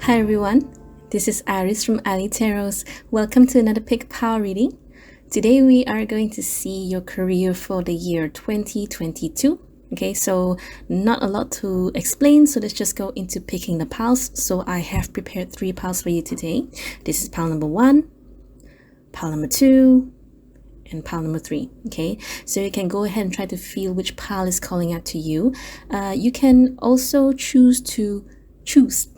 Hi everyone, this is Iris from ilee Tarot. Welcome to another pick power reading. Today we are going to see your career for the year 2022. Okay, so not a lot to explain, so let's just go into picking the piles. So I have prepared 3 piles for you today. This is pile number 1, pile number 2, and pile number 3. Okay, so you can go ahead and try to feel which pile is calling out to you. You can also choose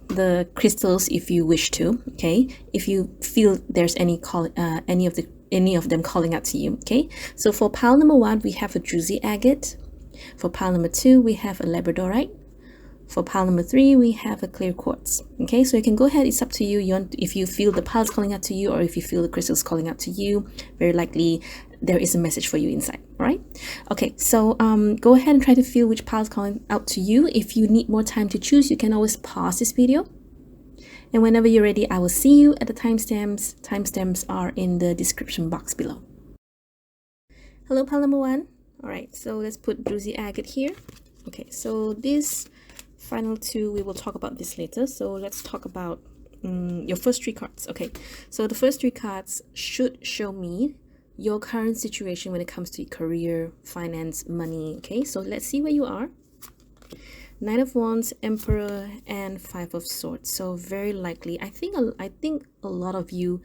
the crystals if you wish to. Okay, if you feel there's any of them calling out to you. Okay, so for pile number 1 we have a druzy agate. For pile number 2 we have a labradorite. For pile number 3 we have a clear quartz. Okay, so you can go ahead, it's up to you. If you feel the piles calling out to you, or if you feel the crystals calling out to you, very likely there is a message for you inside. All right, okay, so go ahead and try to feel which pile is calling out to you. If you need more time to choose, you can always pause this video, and whenever you're ready I will see you at the timestamps. Timestamps are in the description box below. Hello pile number 1. All right, so let's put druzy agate here. Okay, so this final 2, we will talk about this later. So let's talk about your first 3 cards. Okay, so the first 3 cards should show me your current situation when it comes to career, finance, money. Okay, so let's see where you are. Knight of Wands, Emperor, and 5 of Swords. So very likely, I think a lot of you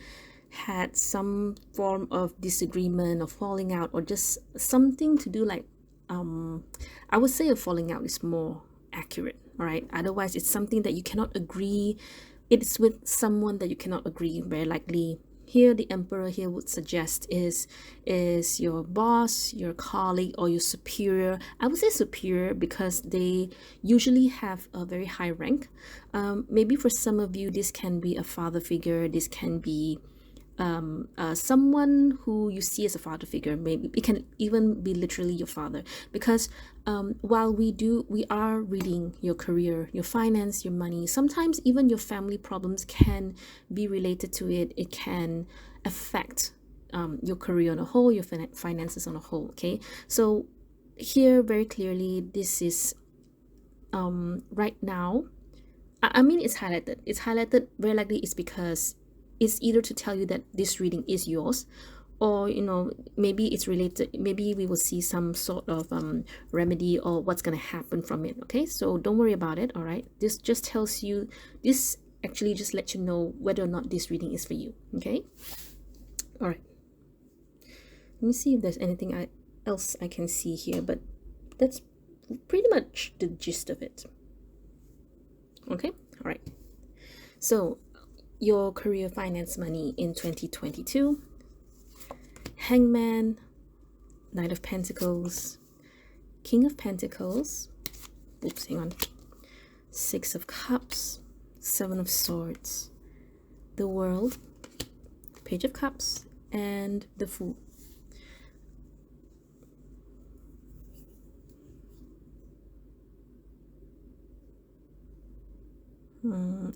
had some form of disagreement or falling out, or just something to do like I would say a falling out is more accurate. All right, otherwise it's something that you cannot agree. It's with someone that you cannot agree. Very likely here the Emperor here would suggest is your boss, your colleague, or your superior. I would say superior because they usually have a very high rank. Maybe for some of you this can be a father figure. This can be someone who you see as a father figure. Maybe it can even be literally your father, because while we are reading your career, your finance, your money, sometimes even your family problems can be related to it. It can affect your career on a whole, your finances on a whole. Okay, so here very clearly this is right now, I mean it's highlighted very likely. It's because it's either to tell you that this reading is yours, or maybe it's related. Maybe we will see some sort of remedy or what's going to happen from it. Okay, so don't worry about it. All right, this just tells you, this actually just lets you know whether or not this reading is for you. Okay, all right, let me see if there's anything else I can see here, but that's pretty much the gist of it. Okay, all right, so your career, finance, money in 2022. Hangman, Knight of Pentacles, King of Pentacles, oops, hang on, 6 of Cups, 7 of Swords, the World, Page of Cups, and the Fool.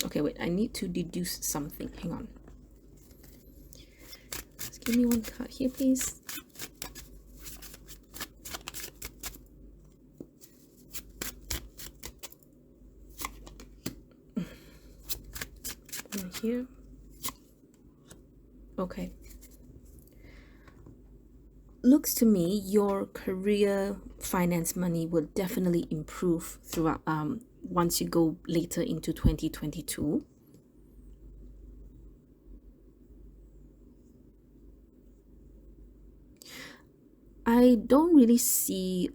Okay, wait, I need to deduce something. Hang on. Just give me one card here, please. Right here. Okay. Looks to me your career, finance, money will definitely improve throughout once you go later into 2022. I don't really see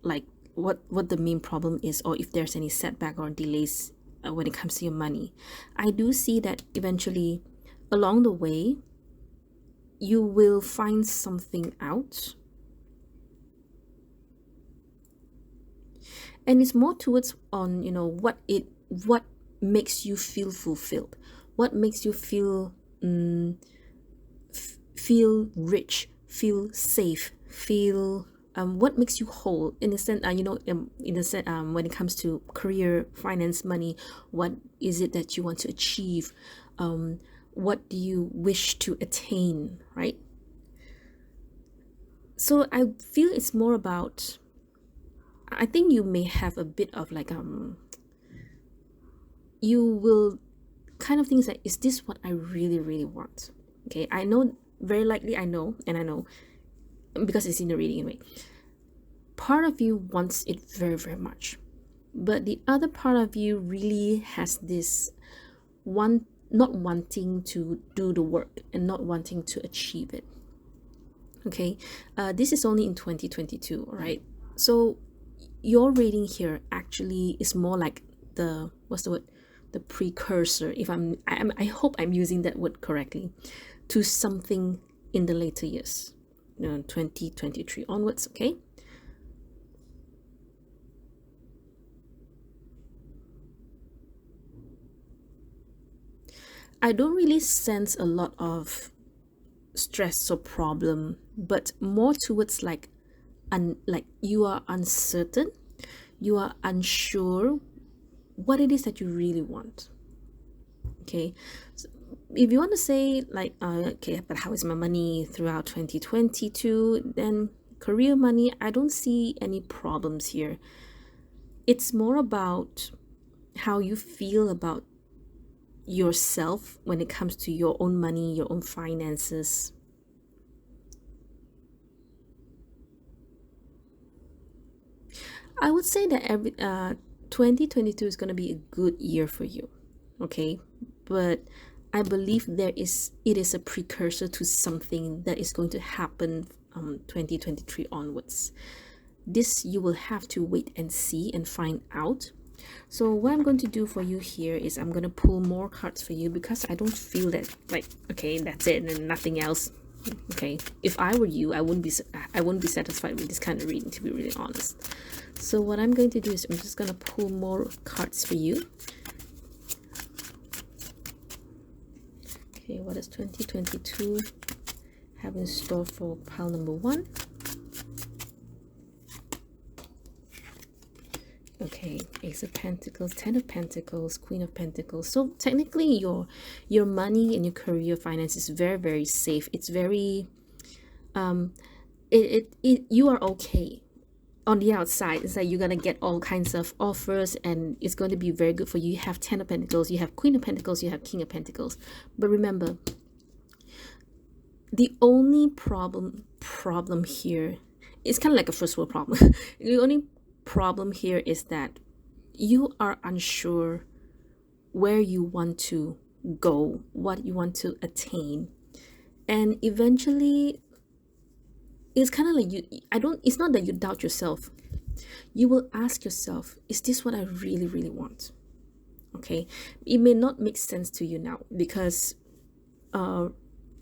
like what the main problem is, or if there's any setback or delays when it comes to your money. I do see that eventually along the way you will find something out, and it's more towards on what makes you feel fulfilled, what makes you feel feel rich, feel safe, feel what makes you whole in the sense, in the sense, when it comes to career, finance, money. What is it that you want to achieve? What do you wish to attain, right? So I feel it's more about, I think you may have a bit of like you will kind of things like, is this what I really, really want? Okay, I know, very likely I know, and I know because it's in the reading anyway. Part of you wants it very, very much, but the other part of you really has this one, not wanting to do the work and not wanting to achieve it. Okay, this is only in 2022, all right? So your reading here actually is more like the, what's the word, the precursor, if I hope I'm using that word correctly, to something in the later years, 2023 onwards. Okay, I don't really sense a lot of stress or problem, but more towards like you are uncertain, you are unsure what it is that you really want. Okay, so if you want to say like, okay, but how is my money throughout 2022, then career money, I don't see any problems here. It's more about how you feel about yourself when it comes to your own money, your own finances. I would say that 2022 is going to be a good year for you. Okay, but I believe it is a precursor to something that is going to happen 2023 onwards. This you will have to wait and see and find out. So what I'm going to do for you here is I'm going to pull more cards for you, because I don't feel that like, okay, that's it and nothing else. Okay, if I were you, I wouldn't be satisfied with this kind of reading, to be really honest. So what I'm going to do is I'm just going to pull more cards for you. Okay, what does 2022 have in store for pile number 1? Okay, Ace of Pentacles, 10 of Pentacles, Queen of Pentacles. So technically your money and your career finance is very, very safe. It's very you are okay. On the outside, it's like you're gonna get all kinds of offers and it's going to be very good for you. You have 10 of Pentacles, you have Queen of Pentacles, you have King of Pentacles. But remember, the only problem here is kind of like a first world problem. The only problem here is that you are unsure where you want to go, what you want to attain, and eventually it's kind of like it's not that you doubt yourself. You will ask yourself, is this what I really, really want? Okay, it may not make sense to you now, because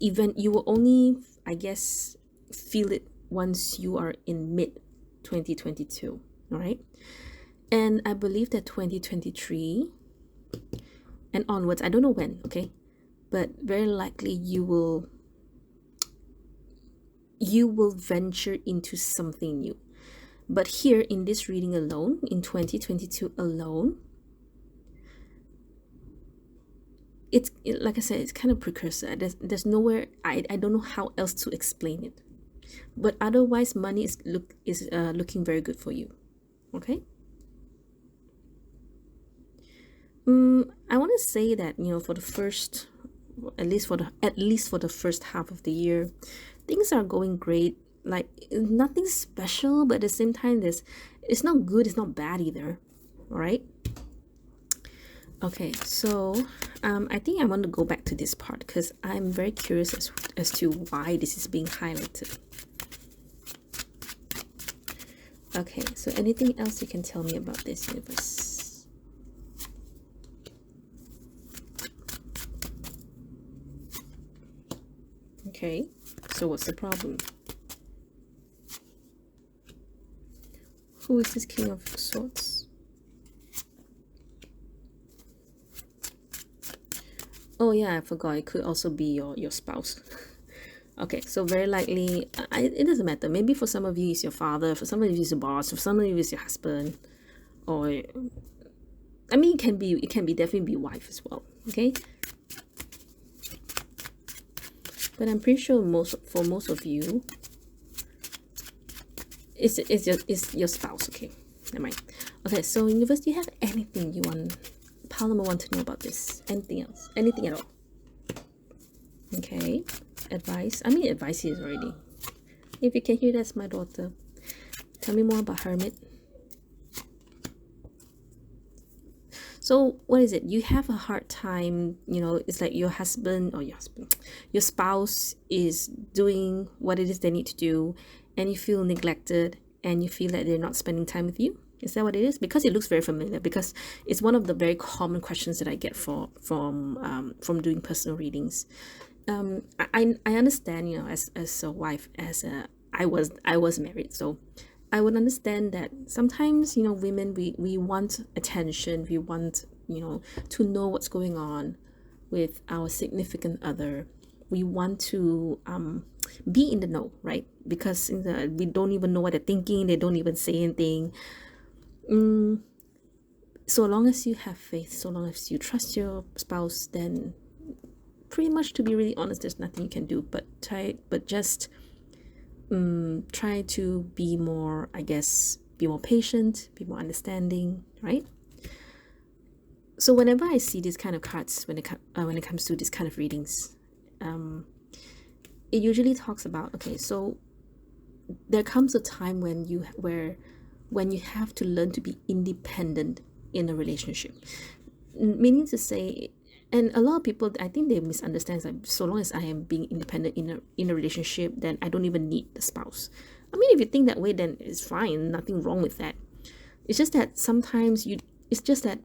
even you will only, I guess, feel it once you are in mid 2022. All right, and I believe that 2023 and onwards, I don't know when, okay, but very likely you will venture into something new. But here in this reading alone, in 2022 alone, like I said, it's kind of precursor. There's nowhere, I don't know how else to explain it. But otherwise, money is looking very good for you. Okay. I want to say that, for the first, at least for the first half of the year, things are going great. Like, nothing special, but at the same time, it's not good, it's not bad either. All right. Okay, so I think I want to go back to this part, because I'm very curious as to why this is being highlighted. Okay, so anything else you can tell me about this, universe? Okay, so what's the problem? Who is this King of Swords? Oh yeah, I forgot. It could also be your spouse. Okay, so very likely, it doesn't matter. Maybe for some of you it's your father, for some of you it's your boss, for some of you it's your husband, or I mean, it can be definitely be wife as well. Okay, but I'm pretty sure for most of you, it's your spouse. Okay, never mind. Okay, so universe, do you have anything you want pile number one to know about this? Anything else? Anything at all? Okay. Advice. I mean, advice here already. If you can hear, that's my daughter. Tell me more about Hermit. So what is it? You have a hard time, it's like your husband or your spouse is doing what it is they need to do, and you feel neglected and you feel that they're not spending time with you. Is that what it is? Because it looks very familiar, because it's one of the very common questions that I get from doing personal readings. I understand, as a wife, I was married, so I would understand that sometimes, women, we want attention, we want, to know what's going on with our significant other. We want to be in the know, right? Because we don't even know what they're thinking, they don't even say anything. So long as you have faith, so long as you trust your spouse, then pretty much, to be really honest, there's nothing you can do but just try to be more, I guess, be more patient, be more understanding, right? So whenever I see these kind of cards, when it comes to this kind of readings, it usually talks about, okay, so there comes a time when you have to learn to be independent in a relationship. Meaning to say, and a lot of people, I think they misunderstand, like, so long as I am being independent in a relationship, then I don't even need the spouse. I mean, if you think that way, then it's fine, nothing wrong with that. It's just that sometimes it's just that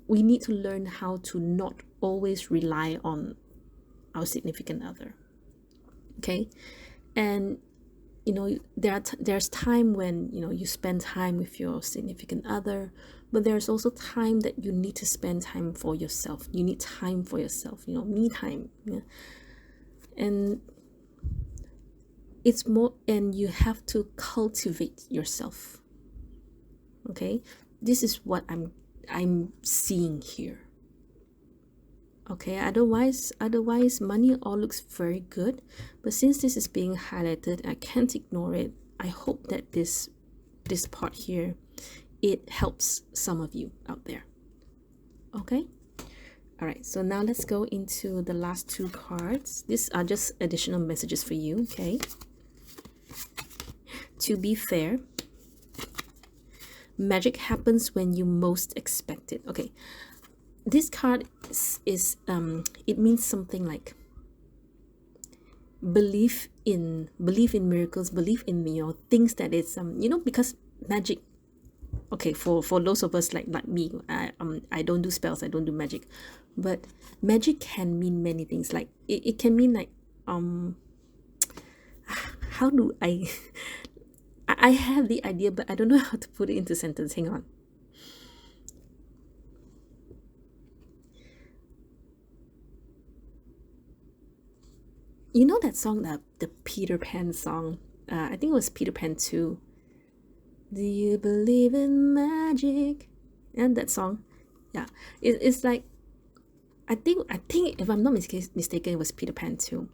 we need to learn how to not always rely on our significant other. Okay? And there's time when you spend time with your significant other, but there's also time that you need to spend time for yourself. You need time for yourself, me time. Yeah? And it's more, and you have to cultivate yourself. Okay, this is what I'm seeing here. Okay, otherwise money all looks very good, but since this is being highlighted, I can't ignore it. I hope that this part here, it helps some of you out there. Okay, all right, so now let's go into the last two cards. These are just additional messages for you. Okay, to be fair, magic happens when you most expect it. Okay, this card is it means something like belief in miracles, belief in things that is because magic, okay, for those of us like me, I don't do spells, I don't do magic, but magic can mean many things. Like it can mean like how do I I have the idea, but I don't know how to put it into sentence. Hang on. You know that song, the Peter Pan song? I think it was Peter Pan 2. Do you believe in magic? And that song, yeah, it's like, I think if I'm not mistaken, it was Peter Pan 2.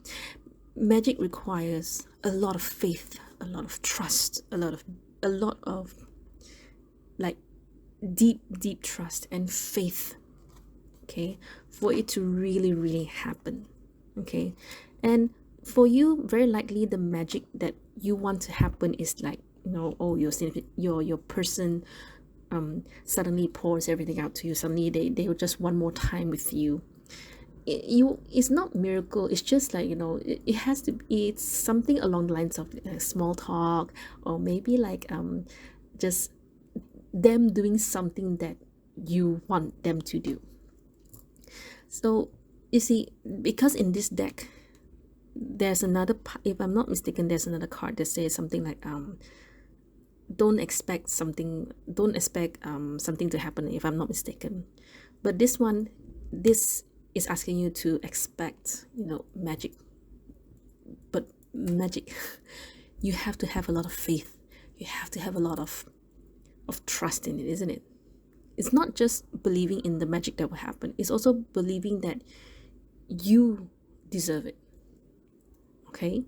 Magic requires a lot of faith, a lot of trust, a lot of like deep trust and faith, okay, for it to really happen. Okay, and for you, very likely the magic that you want to happen is like, your person suddenly pours everything out to you. Suddenly they just want more time with you. It's not miracle, it's just like, it has to be, it's something along the lines of small talk, or maybe like just them doing something that you want them to do. So you see, because in this deck there's another, if I'm not mistaken, there's another card that says something like don't expect something to happen, if I'm not mistaken. But this is asking you to expect magic. But magic, you have to have a lot of faith, you have to have a lot of trust in it, isn't it? It's not just believing in the magic that will happen, it's also believing that you deserve it. Okay,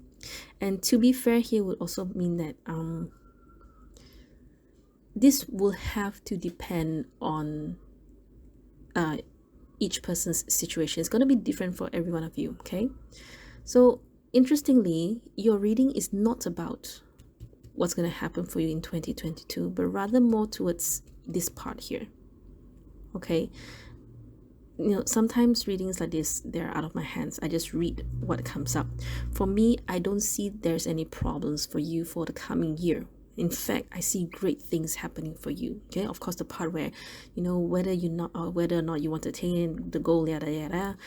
and to be fair here would also mean that this will have to depend on each person's situation. It's going to be different for every one of you. Okay, so interestingly, your reading is not about what's going to happen for you in 2022, but rather more towards this part here. Okay, sometimes readings like this, they're out of my hands. I just read what comes up. For me, I don't see there's any problems for you for the coming year. In fact, I see great things happening for you. Okay, of course, the part where whether or not you want to attain the goal, yada yada,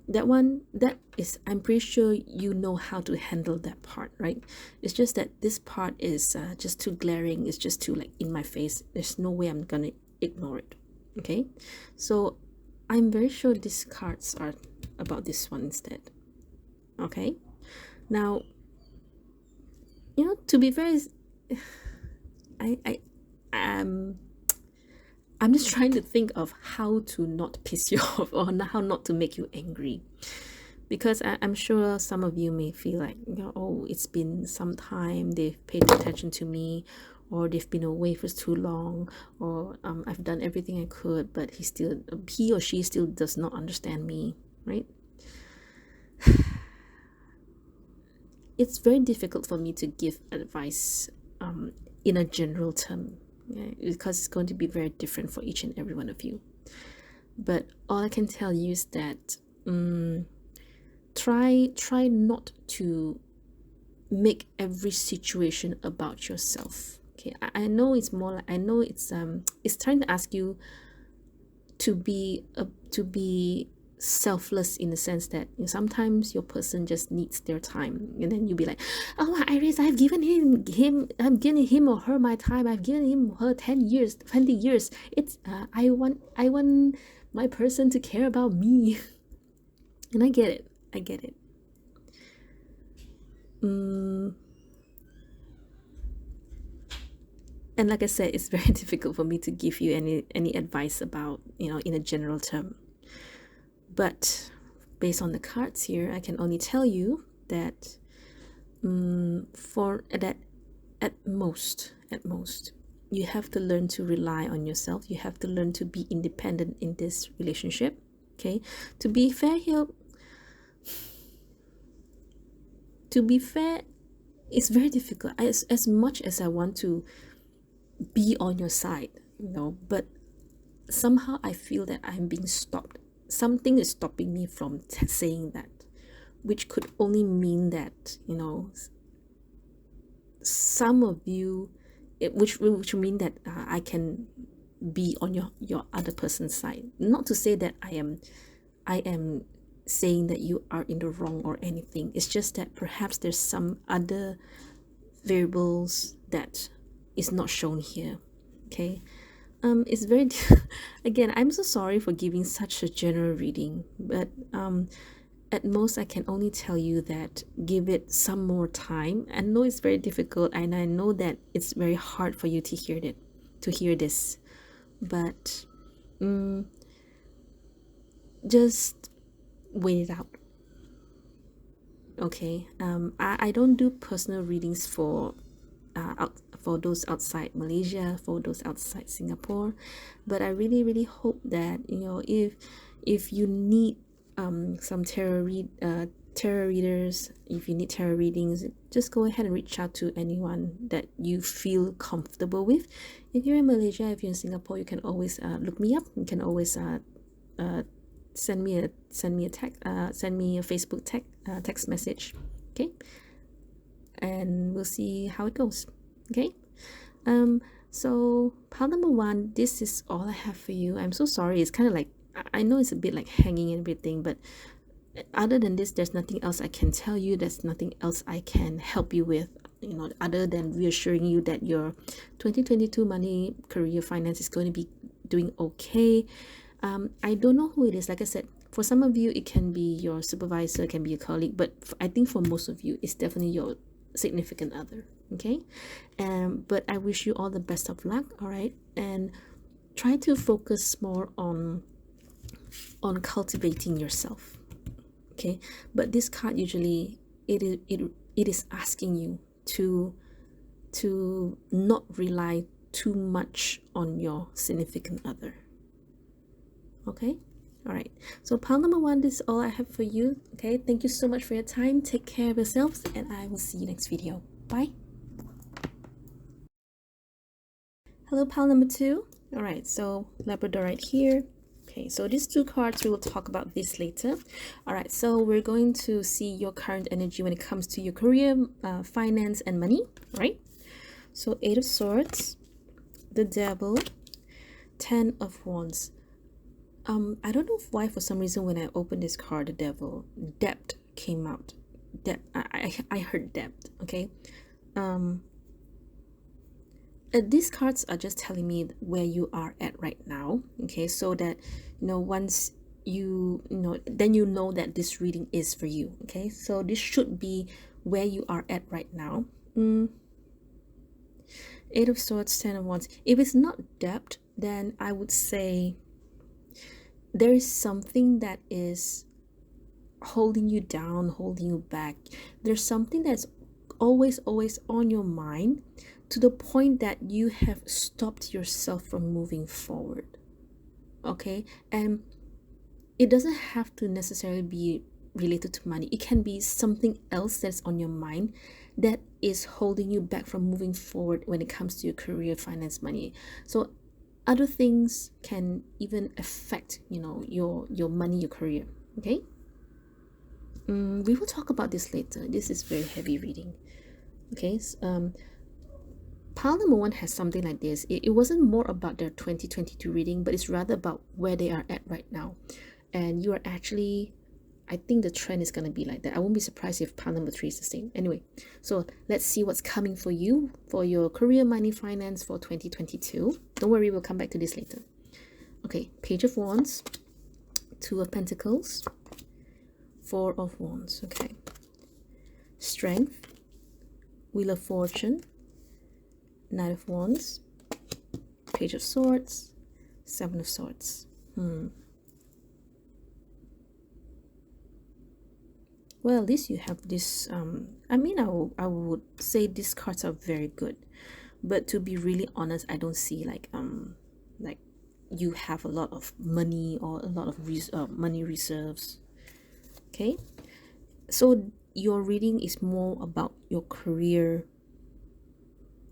that is, I'm pretty sure you know how to handle that part, right? It's just that this part is just too glaring. It's just too like in my face. There's no way I'm gonna ignore it. Okay, so I'm very sure these cards are about this one instead. Okay, now, to be very, I'm just trying to think of how to not piss you off, or how not to make you angry, because I'm sure some of you may feel like, oh, it's been some time, they've paid attention to me, or they've been away for too long, or I've done everything I could, but he or she still does not understand me, right? It's very difficult for me to give advice in a general term, because it's going to be very different for each and every one of you. But all I can tell you is that try not to make every situation about yourself. Okay, I know it's more like, I know it's trying to ask you to be selfless, in the sense that sometimes your person just needs their time, and then you'll be like, oh, Iris, I've given him or her my time, I've given him or her 10 years, 20 years. It's I want my person to care about me. And I get it. And like I said, it's very difficult for me to give you any advice about, in a general term. But based on the cards here, I can only tell you that at most, you have to learn to rely on yourself. You have to learn to be independent in this relationship. Okay, to be fair here, it's very difficult. As much as I want to be on your side, but somehow I feel that I'm being stopped. Something is stopping me from saying that, which could only mean that, some of you, which mean that I can be on your other person's side. Not to say that I am saying that you are in the wrong or anything. It's just that perhaps there's some other variables that is not shown here. Okay, it's very again, I'm so sorry for giving such a general reading, but at most I can only tell you that give it some more time. I know it's very difficult, and I know that it's very hard for you to hear this, but just wait it out. Okay, I don't do personal readings for those outside Malaysia, for those outside Singapore, but I really hope that if you need some tarot readers, if you need tarot readings, just go ahead and reach out to anyone that you feel comfortable with. If you're in Malaysia, if you're in Singapore, you can always look me up. You can always send me a text, send me a Facebook text message. Okay, and we'll see how it goes. Okay, so pile number one, this is all I have for you. I'm so sorry, it's kind of like, I know it's a bit like hanging and everything, but other than this, there's nothing else I can tell you. There's nothing else I can help you with, other than reassuring you that your 2022 money, career, finance is going to be doing okay. I don't know who it is. Like I said, for some of you it can be your supervisor, it can be a colleague, but I think for most of you it's definitely your significant other. Okay, but I wish you all the best of luck. All right, and try to focus more on cultivating yourself. Okay, but this card usually it is asking you to not rely too much on your significant other. Okay. All right. So pile number one, this is all I have for you. Okay. Thank you so much for your time. Take care of yourselves, and I will see you next video. Bye. Hello, pile number two. All right. So Labrador right here. Okay, so these two cards, we will talk about this later. All right, so we're going to see your current energy when it comes to your career, finance, and money, right? So 8 of Swords, the Devil, 10 of Wands. I don't know why, for some reason, when I opened this card, the Devil, debt came out. Debt. I heard debt. Okay. These cards are just telling me where you are at right now. Okay, so that once then you know that this reading is for you. Okay, so this should be where you are at right now. 8 of Swords, 10 of Wands. If it's not debt, then I would say there is something that is holding you down, holding you back. There's something that's always on your mind, to the point that you have stopped yourself from moving forward. Okay, and it doesn't have to necessarily be related to money. It can be something else that's on your mind that is holding you back from moving forward when it comes to your career, finance, money. So other things can even affect your money, your career. Okay. We will talk about this later. This is very heavy reading. Okay. Pile number one has something like this. It wasn't more about their 2022 reading, but it's rather about where they are at right now. And you are actually, I think the trend is going to be like that. I won't be surprised if pile number 3 is the same. Anyway, so let's see what's coming for you for your career, money, finance for 2022. Don't worry, we'll come back to this later. Okay, Page of Wands, 2 of Pentacles, 4 of Wands. Okay, Strength, Wheel of Fortune, Knight of Wands, Page of Swords, 7 of Swords. Well, at least you have this. I would say these cards are very good, but to be really honest, I don't see like you have a lot of money or a lot of money reserves. Okay, so your reading is more about your career.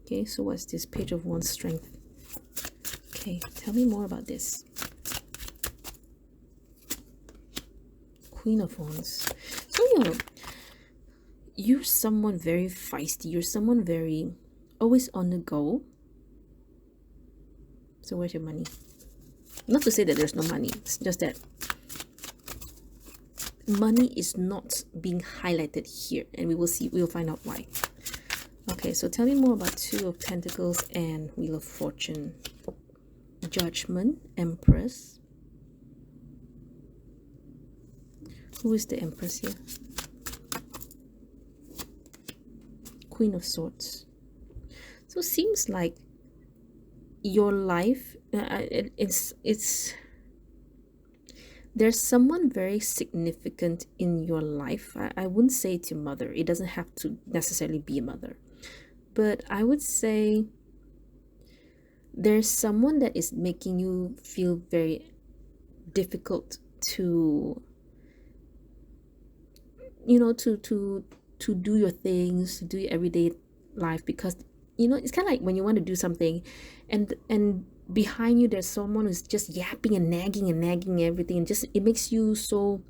Okay, so what's this? Page of Wands, Strength. Okay, tell me more about this. Queen of Wands. So you're someone very feisty. You're someone very always on the go. So where's your money? Not to say that there's no money. It's just that money is not being highlighted here, and we'll find out why. Okay, so tell me more about 2 of Pentacles and Wheel of Fortune. Judgment, Empress. Who is the Empress here? Queen of Swords. So it seems like your life, there's someone very significant in your life. I wouldn't say it's your mother. It doesn't have to necessarily be a mother. But I would say there's someone that is making you feel very difficult to to do your things, to do your everyday life, because it's kind of like when you want to do something and behind you there's someone who's just yapping and nagging everything, and just it makes you so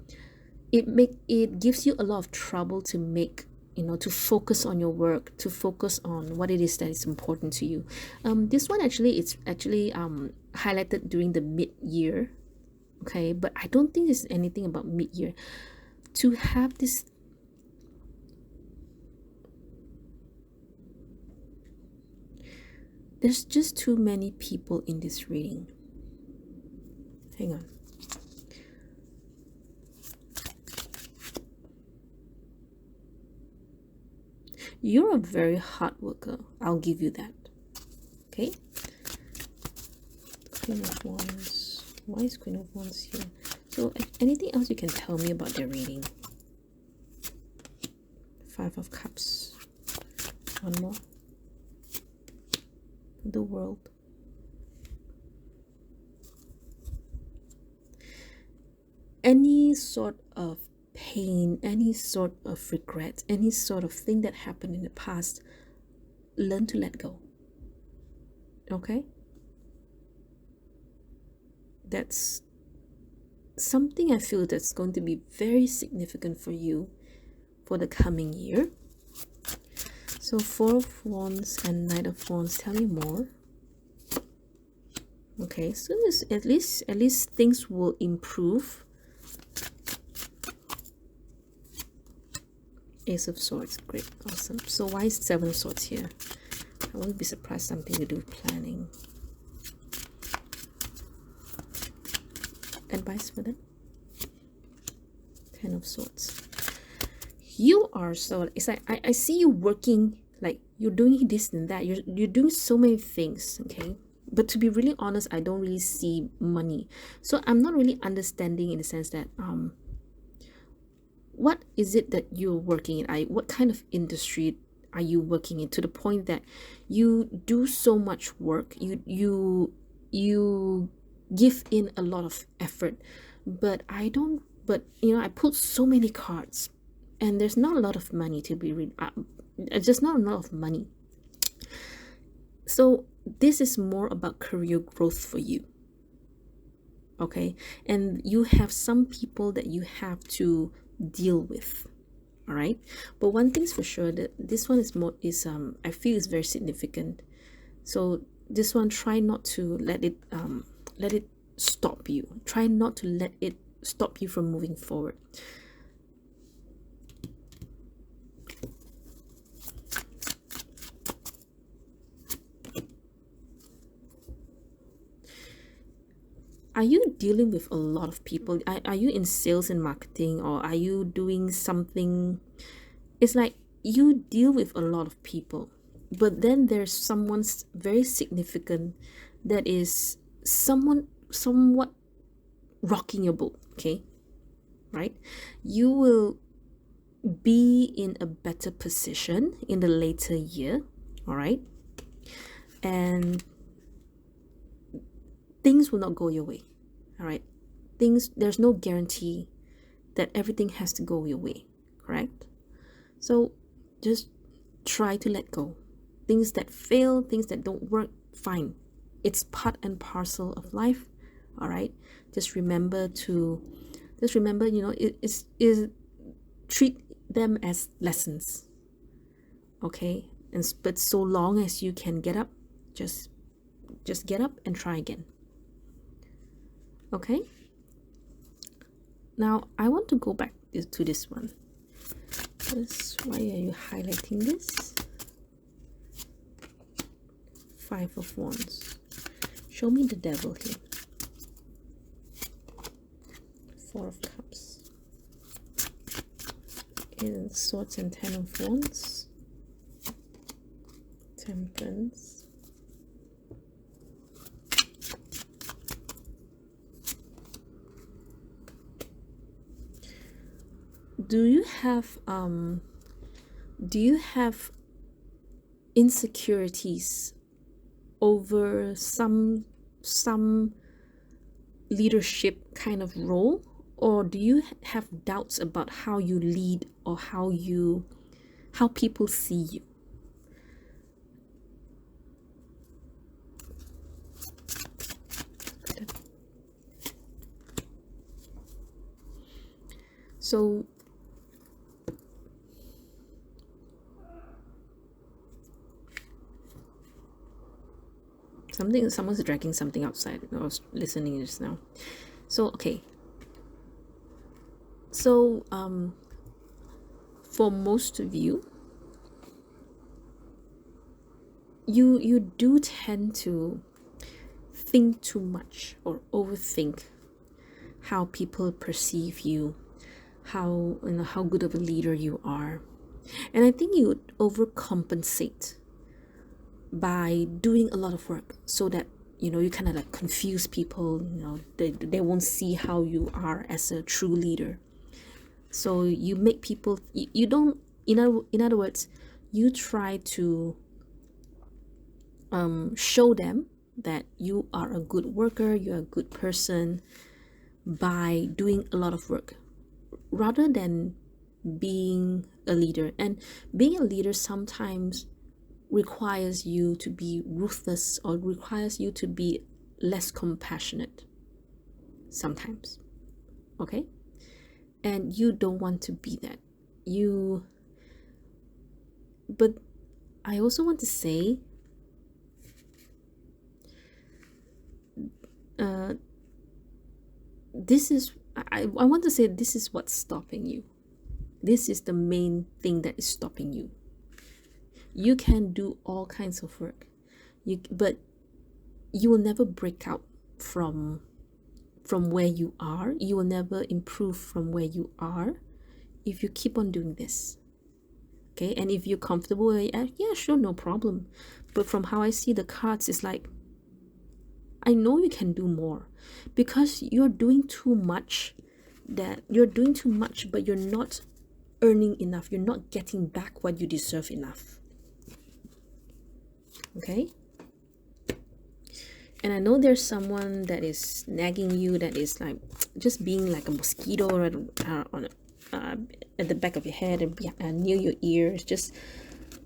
it gives you a lot of trouble to make to focus on your work, to focus on what it is that is important to you. This one it's actually highlighted during the mid-year. Okay, but I don't think there's anything about mid-year to have this. There's just too many people in this reading. Hang on. You're a very hard worker. I'll give you that. Okay. Queen of Wands. Why is Queen of Wands here? So anything else you can tell me about their reading? 5 of Cups. One more. The World. any sort of pain, any sort of regret, any sort of thing that happened in the past, learn to let go. Okay? That's something I feel that's going to be very significant for you for the coming year. So 4 of Wands and Knight of Wands, tell me more. Okay, so this, at least things will improve. Ace of Swords, great, awesome. So why is 7 of Swords here? I won't be surprised, something to do with planning. Advice for them? 10 of Swords. You are so, it's like I see you working, like you're doing this and that, you're doing so many things, okay? But to be really honest, I don't really see money. So I'm not really understanding in the sense that what is it that you're working in? What kind of industry are you working in, to the point that you do so much work, you give in a lot of effort, but I pulled so many cards and there's not a lot of money to be just not a lot of money. So this is more about career growth for you, okay? And you have some people that you have to deal with, all right? But one thing's for sure, that this one is I feel is very significant. So this one, try not to let it stop you. Try not to let it stop you from moving forward. Are you dealing with a lot of people? Are you in sales and marketing, or are you doing something? It's like you deal with a lot of people, but then there's someone very significant that is somewhat rocking your boat, okay? Right? You will be in a better position in the later year, all right? And things will not go your way, all right? There's no guarantee that everything has to go your way, correct? So just try to let go. Things that fail, things that don't work, fine. It's part and parcel of life, all right? Just remember, you know, is treat them as lessons, okay? But so long as you can get up, just get up and try again. Okay, now I want to go back to this one. Why are you highlighting this? 5 of Wands. Show me the devil here. 4 of Cups. In Swords and 10 of Wands. Temperance. Do you have insecurities over some leadership kind of role, or do you have doubts about how you lead, or how people see you? So someone's dragging something outside. I was listening just now. So okay. So for most of you, you do tend to think too much or overthink how people perceive you, how good of a leader you are. And I think you would overcompensate by doing a lot of work, so that you kind of like confuse people. They won't see how you are as a true leader. So you make people, you don't, in other words, you try to show them that you are a good worker, you're a good person, by doing a lot of work rather than being a leader. And being a leader sometimes requires you to be ruthless or requires you to be less compassionate sometimes. Okay? And you don't want to be that. But I also want to say I want to say this is what's stopping you. This is the main thing that is stopping you. You can do all kinds of work, but you will never break out from where you are. You will never improve from where you are if you keep on doing this. Okay, and if you're comfortable where you're at, yeah, sure, no problem. But from how I see the cards, it's like, I know you can do more because you're doing too much. But you're not earning enough. You're not getting back what you deserve enough. Okay? And I know there's someone that is nagging you, that is like just being like a mosquito at the back of your head and near your ears, just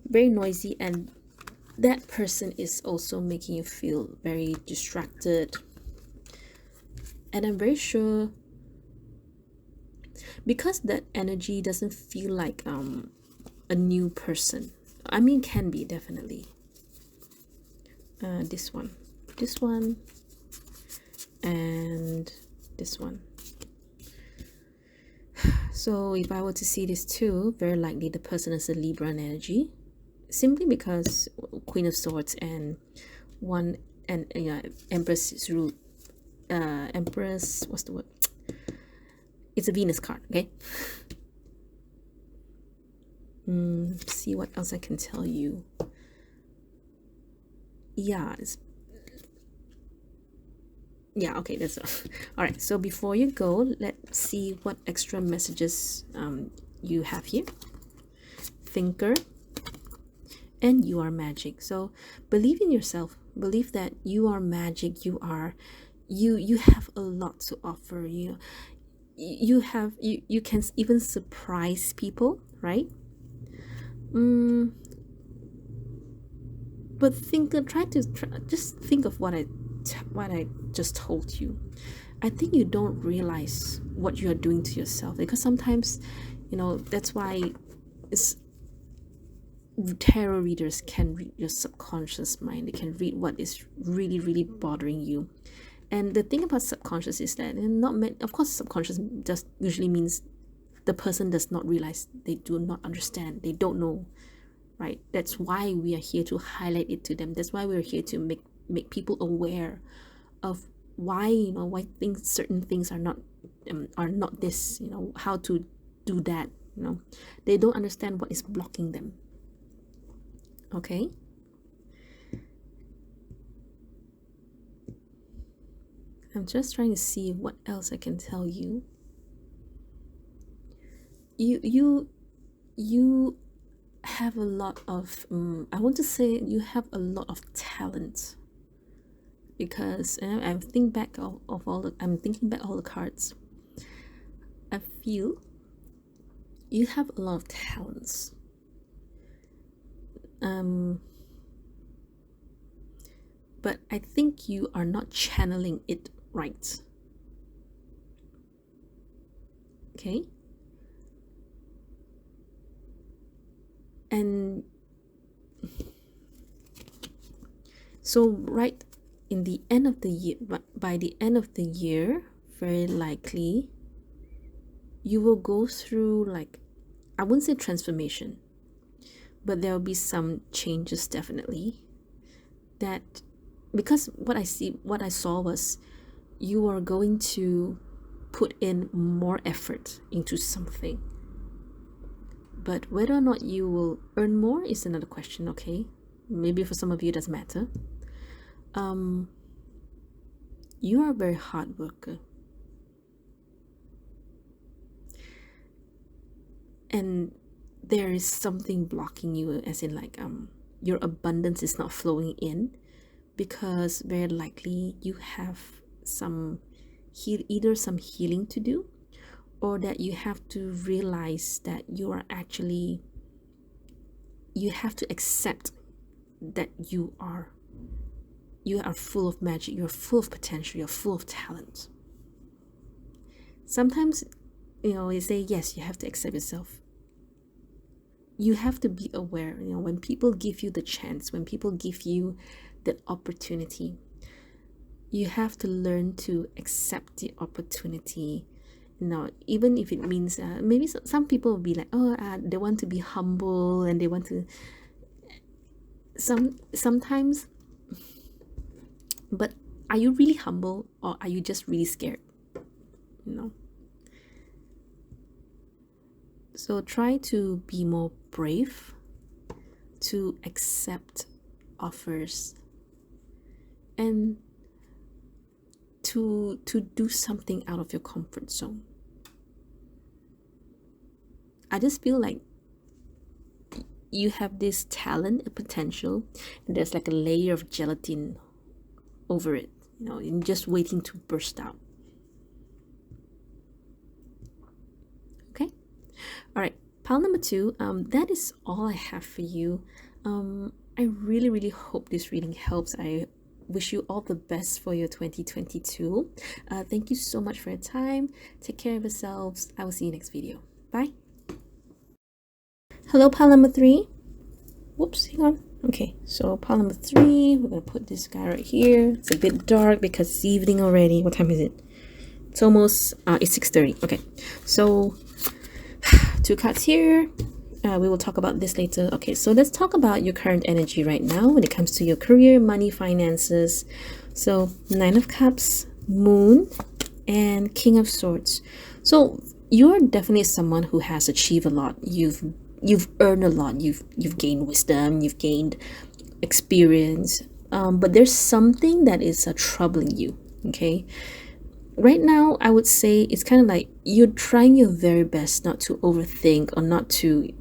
very noisy. And that person is also making you feel very distracted. And I'm very sure, because that energy doesn't feel like a new person. I mean, can be, definitely. This one, and this one. So if I were to see this too, very likely the person is a Libran energy, simply because Queen of Swords and Empress is ruled. Empress, what's the word? It's a Venus card, okay? See what else I can tell you. Yeah, okay, that's all right. So before you go, let's see what extra messages you have here. Thinker, and you are magic. So believe in yourself. Believe that you are magic. You have a lot to offer. You can even surprise people, right? But just think of what I just told you. I think you don't realize what you are doing to yourself, because sometimes, that's why tarot readers can read your subconscious mind. They can read what is really, really bothering you. And the thing about subconscious is that of course, subconscious just usually means the person does not realize, they do not understand, they don't know, right? That's why we are here to highlight it to them. That's why we're here to make people aware of why certain things are not this, how to do that. They don't understand what is blocking them. Okay. I'm just trying to see what else I can tell you. You have a lot of I want to say you have a lot of talent, because I'm thinking back all the cards. I feel you have a lot of talents. But I think you are not channeling it right. Okay? And so right in the end of the year, by the end of the year, very likely you will go through, like, I wouldn't say transformation, but there will be some changes, definitely. That, because what I saw was you are going to put in more effort into something. But whether or not you will earn more is another question, okay? Maybe for some of you it doesn't matter. You are a very hard worker. And there is something blocking you, as in like your abundance is not flowing in, because very likely you have some either some healing to do, or that you have to realize that you have to accept that you are full of magic, you're full of potential, you're full of talent. Sometimes, they say, yes, you have to accept yourself. You have to be aware, when people give you the chance, when people give you the opportunity, you have to learn to accept the opportunity. Now, even if it means maybe some people will be like, they want to be humble, and they want to sometimes. But are you really humble, or are you just really scared? So try to be more brave, to accept offers, and to do something out of your comfort zone. I just feel like you have this talent and potential, and there's like a layer of gelatin over it, and just waiting to burst out. Okay, all right, pile number 2. That is all I have for you. I really hope this reading helps. I wish you all the best for your 2022. Thank you so much for your time. Take care of yourselves. I will see you next video. Bye. Hello, pile number 3. Whoops, hang on. Okay, so pile number 3, we're gonna put this guy right here. It's a bit dark because it's evening already. What time is it? It's almost it's 6:30. Okay, so 2 cards here. We will talk about this later. Okay, so let's talk about your current energy right now when it comes to your career, money, finances. So 9 of Cups, Moon, and King of Swords. So you're definitely someone who has achieved a lot. You've earned a lot. You've gained wisdom. You've gained experience. But there's something that is troubling you. Okay. Right now, I would say it's kind of like you're trying your very best not to overthink, or not to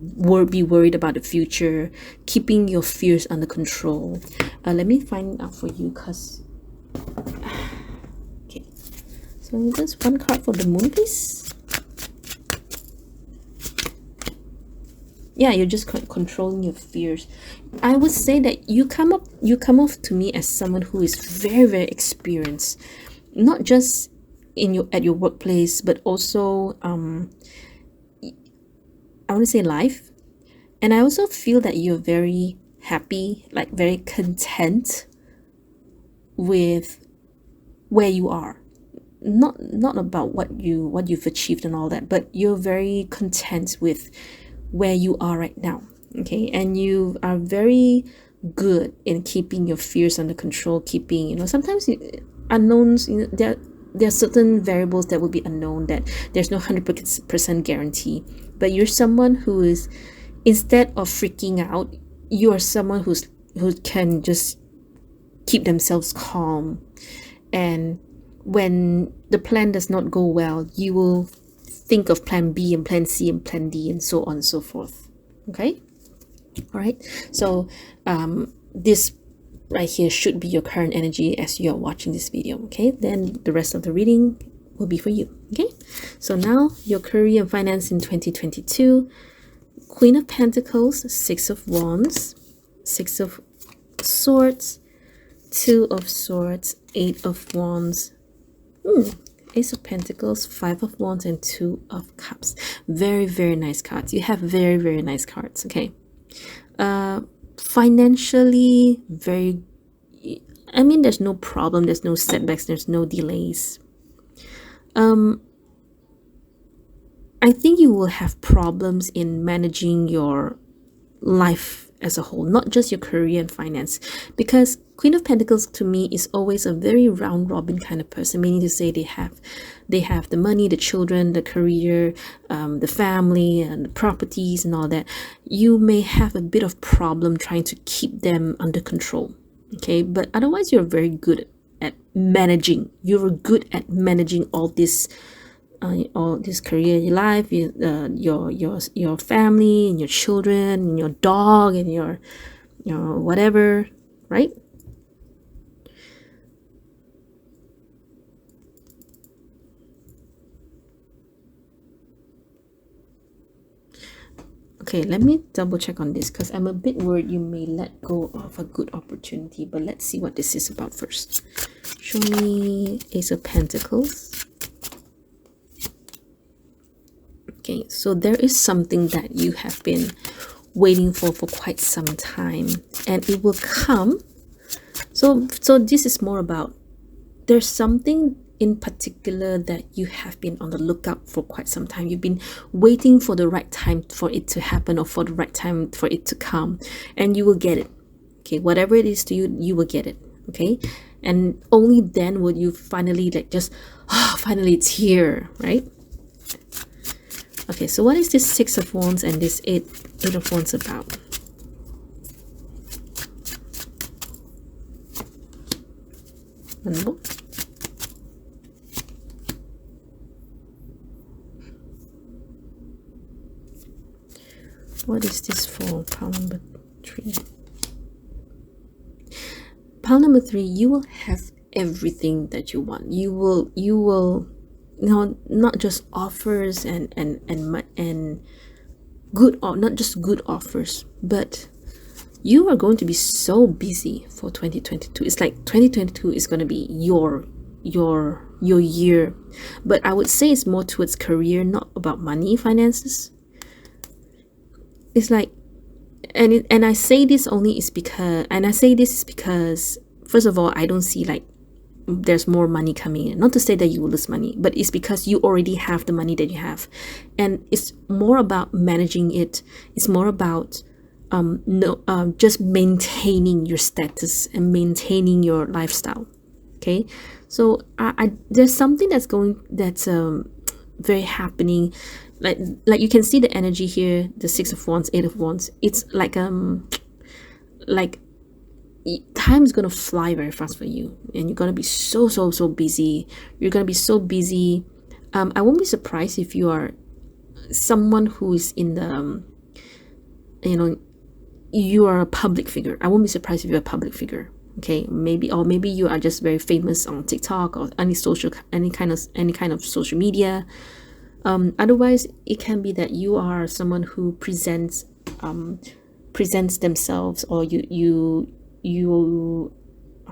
be worried about the future, keeping your fears under control. Let me find out for you, because okay, so just 1 card for the Moon, please. Yeah, you're just controlling your fears. I would say that you come off to me as someone who is very experienced, not just at your workplace, but also I want to say life. And I also feel that you're very happy, like very content with where you are. Not about what you've achieved and all that, but you're very content with where you are right now. Okay, and you are very good in keeping your fears under control, keeping, sometimes unknowns, there are certain variables that will be unknown, that there's no 100% guarantee. But you're someone who is, instead of freaking out, you are someone who can just keep themselves calm. And when the plan does not go well, you will think of plan B and plan C and plan D and so on and so forth. Okay, all right, so this right here should be your current energy as you are watching this video. Okay, then the rest of the reading will be for you. Okay, so now your career and finance in 2022. Queen of Pentacles, 6 of Wands, 6 of Swords, 2 of Swords, 8 of Wands, Ace of Pentacles, 5 of Wands, and 2 of Cups. Very nice cards. You have very nice cards. Okay, financially, there's no problem, there's no setbacks, there's no delays. I think you will have problems in managing your life as a whole, not just your career and finance, because Queen of Pentacles to me is always a very round robin kind of person, meaning to say they have the money, the children, the career, the family, and the properties and all that. You may have a bit of problem trying to keep them under control. Okay, but otherwise you're very good at managing. You're good at managing all this career, your life, your family, and your children, and your dog, and your whatever, right? Okay, let me double check on this because I'm a bit worried you may let go of a good opportunity, but let's see what this is about first. Show me Ace of Pentacles. Okay, so there is something that you have been waiting for quite some time, and it will come. So this is more about, there's something in particular that you have been on the lookout for quite some time. You've been waiting for the right time for it to happen, or for the right time for it to come, and you will get it. Okay, whatever it is to you, you will get it. Okay, and only then will you finally like just, oh, finally it's here, right? Okay, so what is this Six of Wands and this Eight of Wands about? One more. What is this for? Pile number 3. Pile number 3, you will have everything that you want. You will not just offers and good, or not just good offers, but you are going to be so busy for 2022. It's like 2022 is going to be your year, but I would say it's more towards career, not about money, finances. It's like, and I say this is because first of all, I don't see like there's more money coming in. Not to say that you will lose money, but it's because you already have the money that you have, and it's more about managing it. It's more about just maintaining your status and maintaining your lifestyle. Okay, so there's something that's very happening. Like you can see the energy here, the Six of Wands, Eight of Wands. It's like time is gonna fly very fast for you, and you're gonna be so busy. You're gonna be so busy. I won't be surprised if you are someone who is in the you are a public figure. I won't be surprised if you're a public figure. Okay, maybe you are just very famous on TikTok or any kind of social media. Otherwise, it can be that you are someone who presents themselves, or you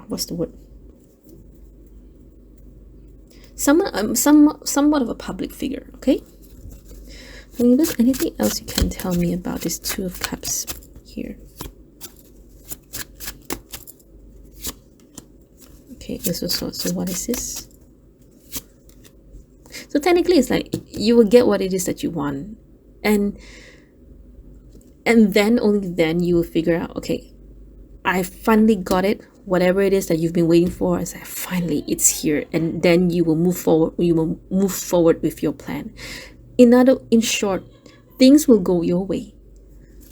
what's the word? Somewhat of a public figure. Okay. And if there's anything else you can tell me about this Two of Cups here. Okay, this was so what is this? So technically it's like you will get what it is that you want, and then only then you will figure out, okay, I finally got it. Whatever it is that you've been waiting for, is like finally it's here, and then you will move forward. You will move forward with your plan. In short, things will go your way.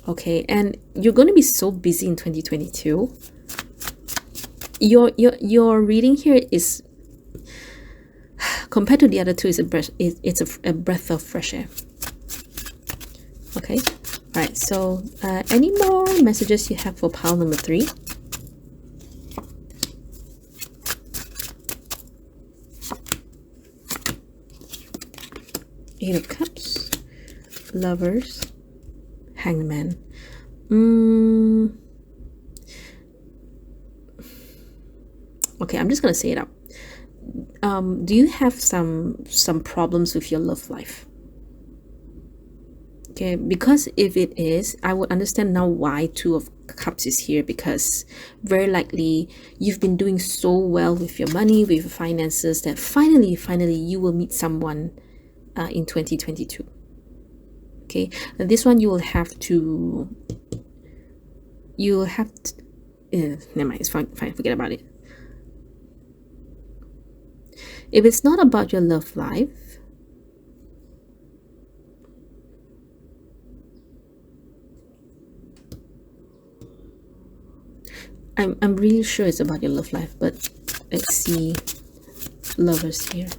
Okay, and you're going to be so busy in 2022. Your reading here is, compared to the other two, it's a breath of fresh air. Okay, all right. So, any more messages you have for pile number 3? Eight of Cups, Lovers, Hangman. Okay, I'm just gonna say it out. Do you have some problems with your love life? Okay, because if it is, I would understand now why Two of Cups is here, because very likely you've been doing so well with your money, with your finances, that finally you will meet someone in 2022. Okay, and this one you will have to never mind, it's fine, forget about it. If it's not about your love life, I'm really sure it's about your love life, but let's see. Lovers here.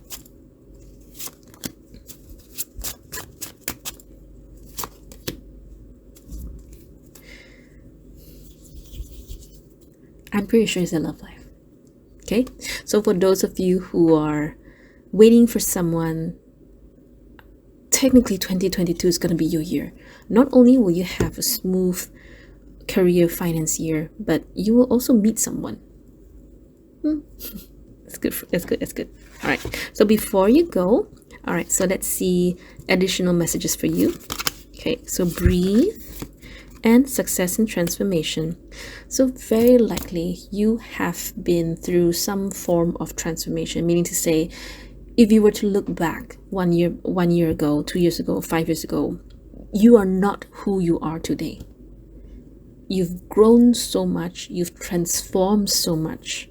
I'm pretty sure it's a love life. Okay, so for those of you who are waiting for someone technically 2022 is going to be your year. Not only will you have a smooth career finance year, but you will also meet someone. That's good. That's good. All right. So before you go, all right, so let's see additional messages for you. Okay, so breathe and success and transformation. So very likely you have been through some form of transformation, meaning to say, if you were to look back 1 year ago, 2 years ago, 5 years ago, you are not who you are today. You've grown so much, you've transformed so much,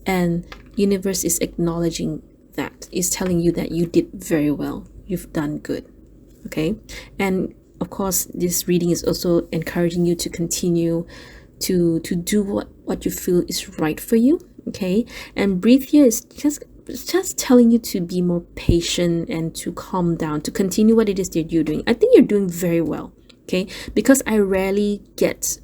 and universe is acknowledging that, is telling you that you did very well, you've done good. Okay, and of course this reading is also encouraging you to continue to do what you feel is right for you. Okay, and breathe here is just telling you to be more patient and to calm down, to continue what it is that you're doing. I think you're doing very well. Okay, because I rarely get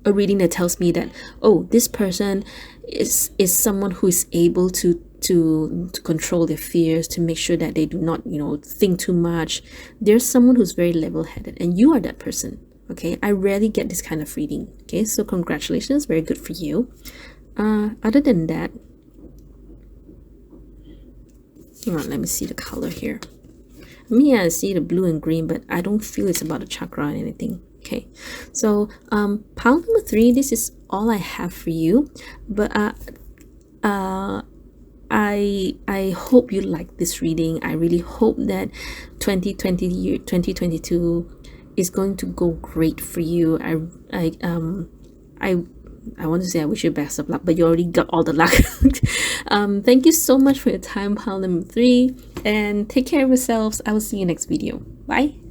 a reading that tells me that, oh, this person is someone who is able to control their fears, to make sure that they do not, think too much. There's someone who's very level-headed, and you are that person. Okay, I rarely get this kind of reading. Okay, so congratulations, very good for you. Other than that, hang on, let me see the color here. I see the blue and green, but I don't feel it's about a chakra or anything. Okay, so pile number 3, this is all I have for you, but I hope you like this reading. I really hope that 2022 is going to go great for you. I want to say I wish you best of luck, but you already got all the luck. Thank you so much for your time, pile number 3, and take care of yourselves. I will see you next video. Bye.